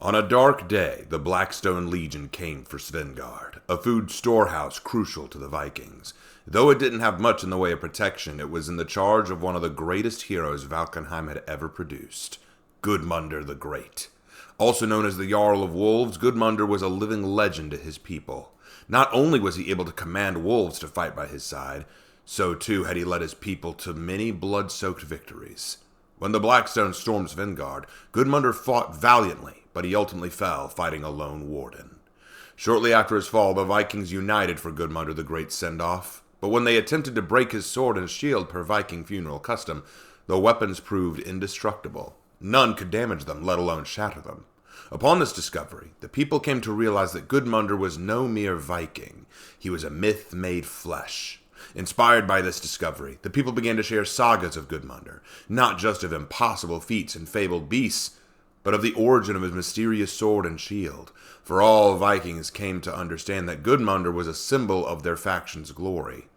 On a dark day, the Blackstone Legion came for Svengard, a food storehouse crucial to the Vikings. Though it didn't have much in the way of protection, it was in the charge of one of the greatest heroes Valkenheim had ever produced, Gudmundr the Great. Also known as the Jarl of Wolves, Gudmundr was a living legend to his people. Not only was he able to command wolves to fight by his side, so too had he led his people to many blood-soaked victories. When the Blackstone stormed Svengard, Gudmundr fought valiantly, but he ultimately fell fighting a lone warden. Shortly after his fall, the Vikings united for Gudmundr the Great's send-off, but when they attempted to break his sword and shield per Viking funeral custom, the weapons proved indestructible. None could damage them, let alone shatter them. Upon this discovery, the people came to realize that Gudmundr was no mere Viking. He was a myth made flesh. Inspired by this discovery, the people began to share sagas of Gudmundr, not just of impossible feats and fabled beasts, but of the origin of his mysterious sword and shield. For all Vikings came to understand that Gudmundr was a symbol of their faction's glory,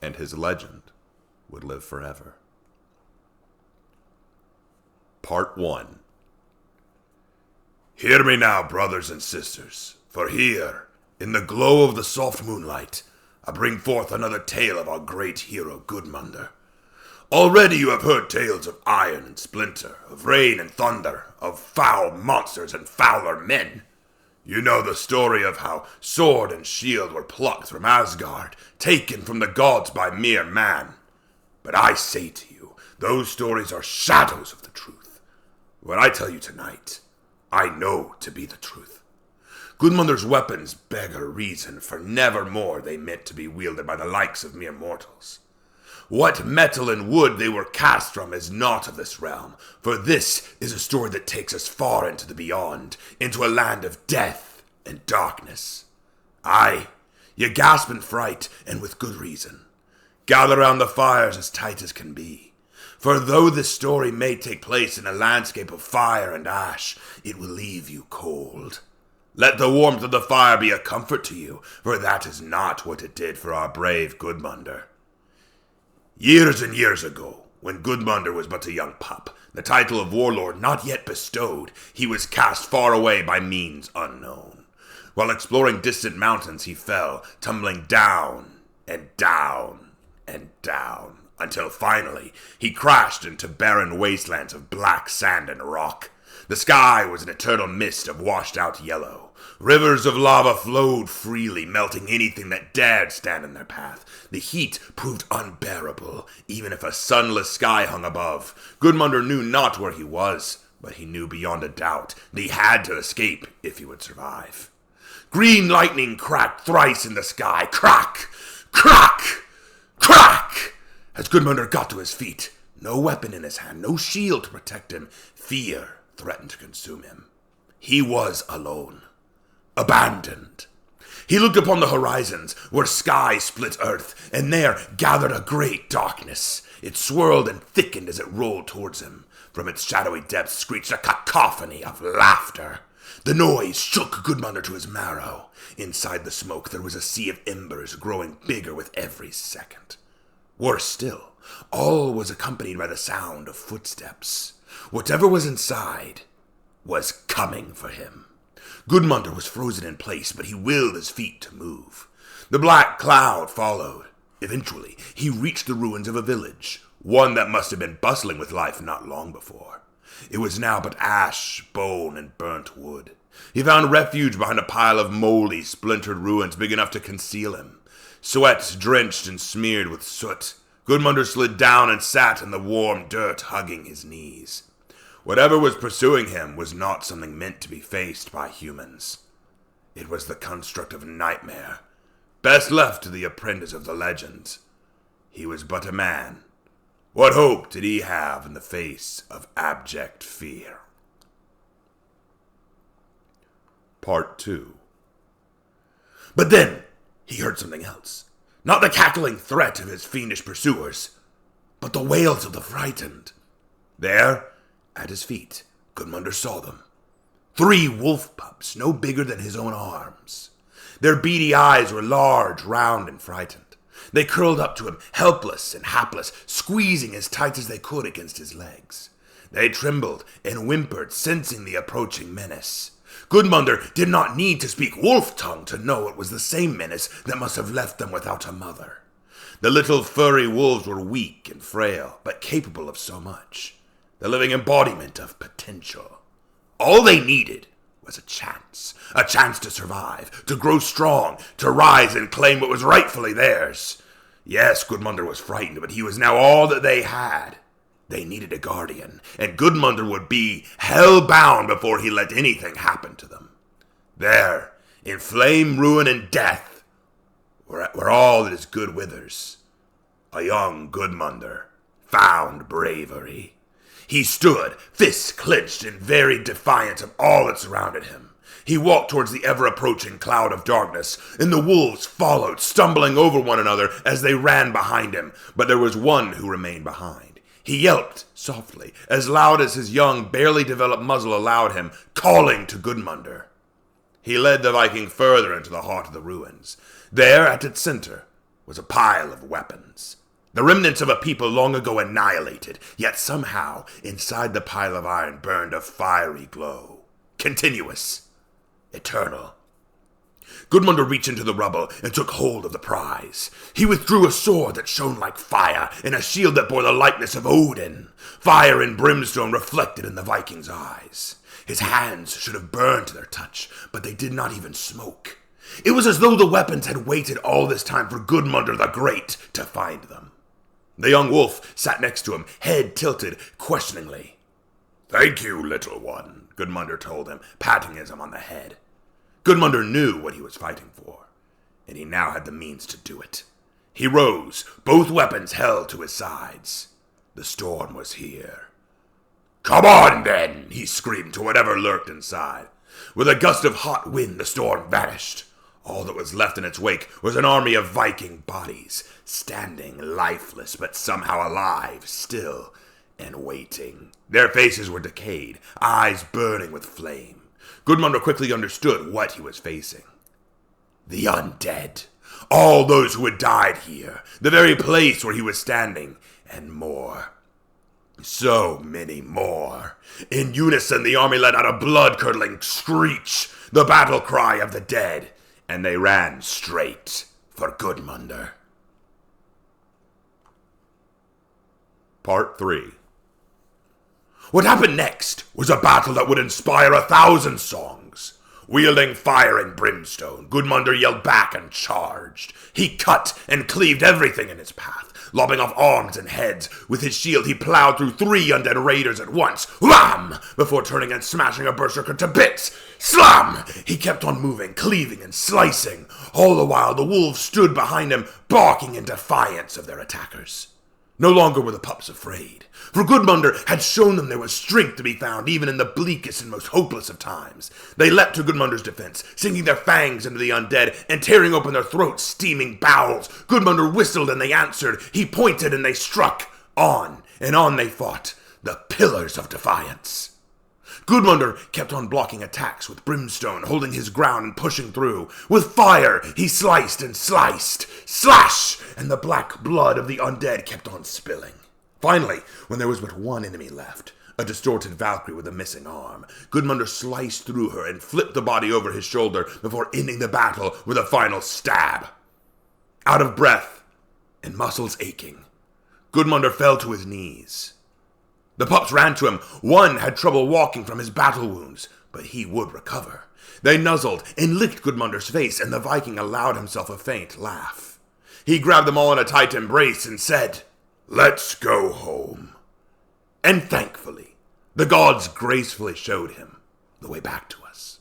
and his legend would live forever. Part 1. Hear me now, brothers and sisters, for here, in the glow of the soft moonlight, I bring forth another tale of our great hero Gudmundr. Already you have heard tales of iron and splinter, of rain and thunder, of foul monsters and fouler men. You know the story of how sword and shield were plucked from Asgard, taken from the gods by mere man. But I say to you, those stories are shadows of the truth. What I tell you tonight, I know to be the truth. Gudmundr's weapons beg a reason, for nevermore they meant to be wielded by the likes of mere mortals. What metal and wood they were cast from is not of this realm, for this is a story that takes us far into the beyond, into a land of death and darkness. Aye, ye gasp in fright, and with good reason. Gather round the fires as tight as can be. For though this story may take place in a landscape of fire and ash, it will leave you cold. Let the warmth of the fire be a comfort to you, for that is not what it did for our brave Gudmundr. Years and years ago, when Gudmundr was but a young pup, the title of warlord not yet bestowed, he was cast far away by means unknown. While exploring distant mountains, he fell, tumbling down and down and down, until finally he crashed into barren wastelands of black sand and rock. The sky was an eternal mist of washed-out yellow. Rivers of lava flowed freely, melting anything that dared stand in their path. The heat proved unbearable, even if a sunless sky hung above. Gudmundr knew not where he was, but he knew beyond a doubt that he had to escape if he would survive. Green lightning cracked thrice in the sky. Crack! Crack! Crack! As Gudmundr got to his feet, no weapon in his hand, no shield to protect him, fear threatened to consume him. He was alone. Abandoned. He looked upon the horizons, where sky split earth, and there gathered a great darkness. It swirled and thickened as it rolled towards him. From its shadowy depths screeched a cacophony of laughter. The noise shook Gudmundr to his marrow. Inside the smoke there was a sea of embers growing bigger with every second. Worse still, all was accompanied by the sound of footsteps. Whatever was inside was coming for him. Gudmundr was frozen in place, but he willed his feet to move. The black cloud followed. Eventually, he reached the ruins of a village, one that must have been bustling with life not long before. It was now but ash, bone, and burnt wood. He found refuge behind a pile of moldy, splintered ruins big enough to conceal him. Sweat drenched and smeared with soot, Gudmundr slid down and sat in the warm dirt, hugging his knees. Whatever was pursuing him was not something meant to be faced by humans. It was the construct of nightmare, best left to the apprentice of the legends. He was but a man. What hope did he have in the face of abject fear? Part 2. But then he heard something else. Not the cackling threat of his fiendish pursuers, but the wails of the frightened. There, at his feet, Gudmundr saw them. 3 wolf pups, no bigger than his own arms. Their beady eyes were large, round, and frightened. They curled up to him, helpless and hapless, squeezing as tight as they could against his legs. They trembled and whimpered, sensing the approaching menace. Gudmundr did not need to speak wolf tongue to know it was the same menace that must have left them without a mother. The little furry wolves were weak and frail, but capable of so much. The living embodiment of potential. All they needed was a chance to survive, to grow strong, to rise and claim what was rightfully theirs. Yes, Gudmundr was frightened, but he was now all that they had. They needed a guardian, and Gudmundr would be hell-bound before he let anything happen to them. There, in flame, ruin, and death, where all that is good withers, a young Gudmundr found bravery. He stood, fists clenched and very defiant of all that surrounded him. He walked towards the ever-approaching cloud of darkness, and the wolves followed, stumbling over one another as they ran behind him. But there was one who remained behind. He yelped softly, as loud as his young, barely developed muzzle allowed him, calling to Gudmundr. He led the Viking further into the heart of the ruins. There, at its center, was a pile of weapons. The remnants of a people long ago annihilated, yet somehow, inside the pile of iron burned a fiery glow. Continuous. Eternal. Gudmundr reached into the rubble and took hold of the prize. He withdrew a sword that shone like fire and a shield that bore the likeness of Odin. Fire and brimstone reflected in the Viking's eyes. His hands should have burned to their touch, but they did not even smoke. It was as though the weapons had waited all this time for Gudmundr the Great to find them. The young wolf sat next to him, head tilted questioningly. "Thank you, little one," Gudmundr told him, patting him on the head. Gudmundr knew what he was fighting for, and he now had the means to do it. He rose, both weapons held to his sides. The storm was here. "Come on, then!" he screamed to whatever lurked inside. With a gust of hot wind, the storm vanished. All that was left in its wake was an army of Viking bodies, standing lifeless but somehow alive, still and waiting. Their faces were decayed, eyes burning with flame. Gudmundr quickly understood what he was facing. The undead. All those who had died here, the very place where he was standing, and more. So many more. In unison, the army let out a blood-curdling screech, the battle cry of the dead, and they ran straight for Gudmundr. Part 3. What happened next was a battle that would inspire 1,000 songs. Wielding fire and brimstone, Gudmundr yelled back and charged. He cut and cleaved everything in his path, lopping off arms and heads. With his shield, he plowed through 3 undead raiders at once. Wham! Before turning and smashing a berserker to bits. Slam! He kept on moving, cleaving and slicing. All the while, the wolves stood behind him, barking in defiance of their attackers. No longer were the pups afraid, for Gudmundr had shown them there was strength to be found even in the bleakest and most hopeless of times. They leapt to Gudmundr's defense, sinking their fangs into the undead and tearing open their throats' steaming bowels. Gudmundr whistled and they answered. He pointed and they struck. On and on they fought, the pillars of defiance. Gudmundr kept on blocking attacks with brimstone, holding his ground and pushing through. With fire, he sliced and sliced. Slash! And the black blood of the undead kept on spilling. Finally, when there was but one enemy left, a distorted Valkyrie with a missing arm, Gudmundr sliced through her and flipped the body over his shoulder before ending the battle with a final stab. Out of breath and muscles aching, Gudmundr fell to his knees. The pups ran to him. One had trouble walking from his battle wounds, but he would recover. They nuzzled and licked Gudmundr's face, and the Viking allowed himself a faint laugh. He grabbed them all in a tight embrace and said, "Let's go home." And thankfully, the gods gracefully showed him the way back to us.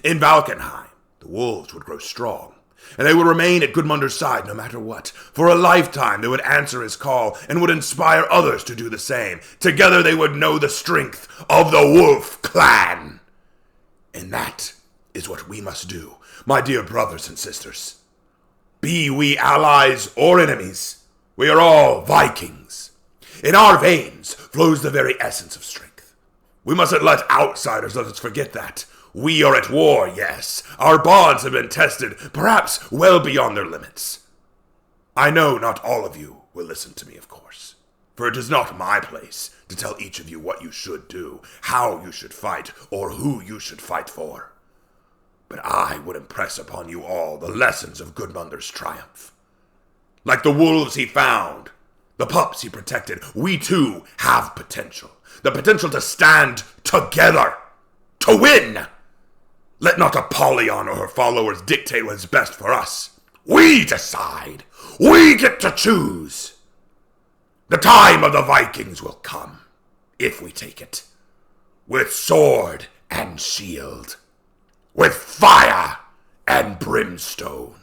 In Valkenheim, the wolves would grow strong, and they would remain at Gudmundr's side no matter what. For a lifetime they would answer his call and would inspire others to do the same. Together they would know the strength of the Wolf Clan. And that is what we must do, my dear brothers and sisters. Be we allies or enemies, we are all Vikings. In our veins flows the very essence of strength. We mustn't let outsiders let us forget that. We are at war, yes. Our bonds have been tested, perhaps well beyond their limits. I know not all of you will listen to me, of course. for it is not my place to tell each of you what you should do, how you should fight, or who you should fight for. But I would impress upon you all the lessons of Gudmundr's triumph. Like the wolves he found, the pups he protected, we too have potential. The potential to stand together, to win. Let not Apollyon or her followers dictate what's best for us. We decide. We get to choose. The time of the Vikings will come, if we take it, with sword and shield, with fire and brimstone.